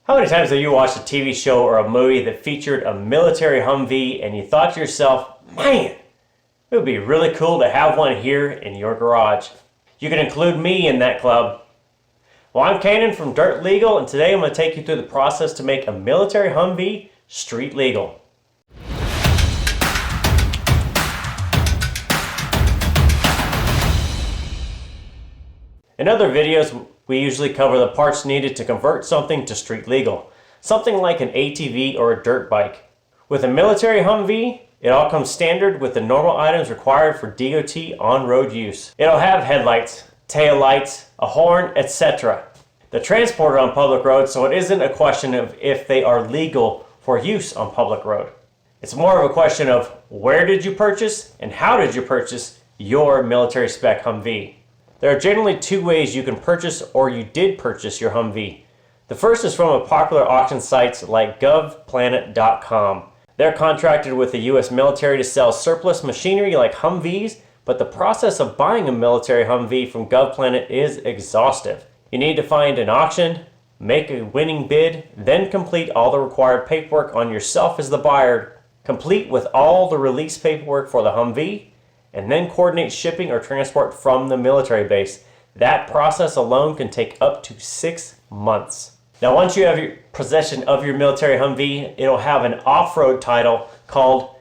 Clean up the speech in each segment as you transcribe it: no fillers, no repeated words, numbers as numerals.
How many times have you watched a TV show or a movie that featured a military Humvee and you thought to yourself, man, it would be really cool to have one here in your garage? You can include me in that club. Well, I'm Kanan from Dirt Legal, and today I'm going to take you through the process to make a military Humvee street legal. In other videos, we usually cover the parts needed to convert something to street legal. Something like an ATV or a dirt bike. With a military Humvee, it all comes standard with the normal items required for DOT on-road use. It'll have headlights, tail lights, a horn, etc. They're transported on public roads, so it isn't a question of if they are legal for use on public road. It's more of a question of where did you purchase and how did you purchase your military spec Humvee. There are generally two ways you can purchase or you did purchase your Humvee. The first is from a popular auction sites like govplanet.com. They're contracted with the US military to sell surplus machinery like Humvees, but the process of buying a military Humvee from GovPlanet is exhaustive. You need to find an auction, make a winning bid, then complete all the required paperwork on yourself as the buyer, complete with all the release paperwork for the Humvee, and then coordinate shipping or transport from the military base. That process alone can take up to 6 months. Now, once you have your possession of your military Humvee, it'll have an off-road title called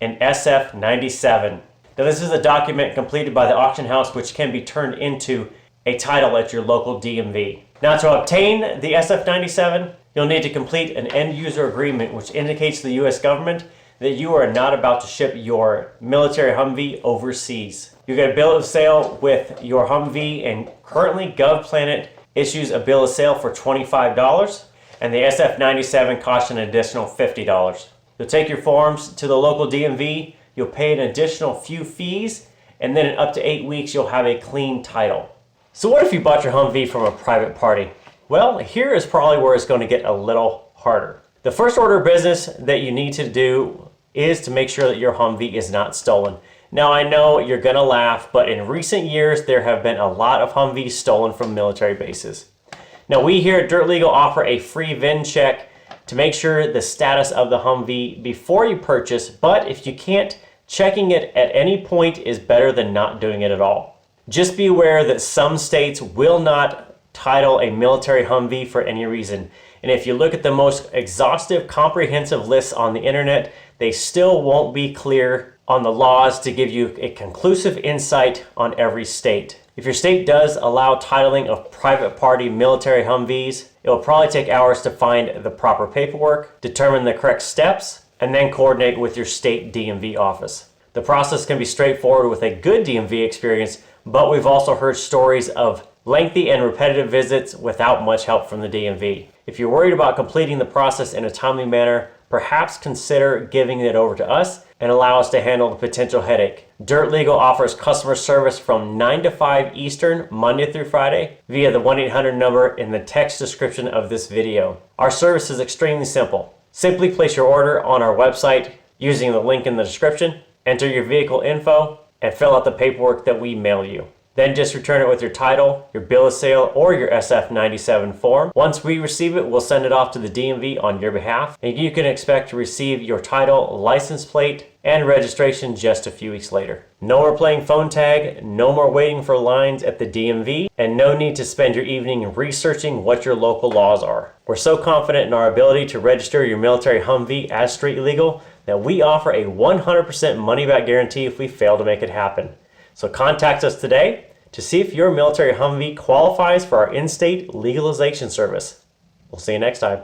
an SF97. Now, this is a document completed by the auction house which can be turned into a title at your local DMV. Now, to obtain the SF97, you'll need to complete an end-user agreement which indicates to the US government that you are not about to ship your military Humvee overseas. You get a bill of sale with your Humvee, and currently GovPlanet issues a bill of sale for $25, and the SF97 costs an additional $50. You'll take your forms to the local DMV, you'll pay an additional few fees, and then in up to 8 weeks you'll have a clean title. So what if you bought your Humvee from a private party? Well, here is probably where it's going to get a little harder. The first order of business that you need to do is to make sure that your Humvee is not stolen. Now, I know you're gonna laugh, but in recent years, there have been a lot of Humvees stolen from military bases. Now, we here at Dirt Legal offer a free VIN check to make sure the status of the Humvee before you purchase, but if you can't, checking it at any point is better than not doing it at all. Just be aware that some states will not title a military Humvee for any reason. And if you look at the most exhaustive, comprehensive lists on the internet, they still won't be clear on the laws to give you a conclusive insight on every state. If your state does allow titling of private party military Humvees, it will probably take hours to find the proper paperwork, determine the correct steps, and then coordinate with your state DMV office. The process can be straightforward with a good DMV experience, but we've also heard stories of lengthy and repetitive visits without much help from the DMV. If you're worried about completing the process in a timely manner, perhaps consider giving it over to us and allow us to handle the potential headache. Dirt Legal offers customer service from 9 to 5 Eastern, Monday through Friday, via the 1-800 number in the text description of this video. Our service is extremely simple. Simply place your order on our website using the link in the description, enter your vehicle info, and fill out the paperwork that we mail you. Then just return it with your title, your bill of sale, or your SF97 form. Once we receive it, we'll send it off to the DMV on your behalf, and you can expect to receive your title, license plate, and registration just a few weeks later. No more playing phone tag, no more waiting for lines at the DMV, and no need to spend your evening researching what your local laws are. We're so confident in our ability to register your military Humvee as street legal that we offer a 100% money-back guarantee if we fail to make it happen. So contact us today to see if your military Humvee qualifies for our in-state legalization service. We'll see you next time.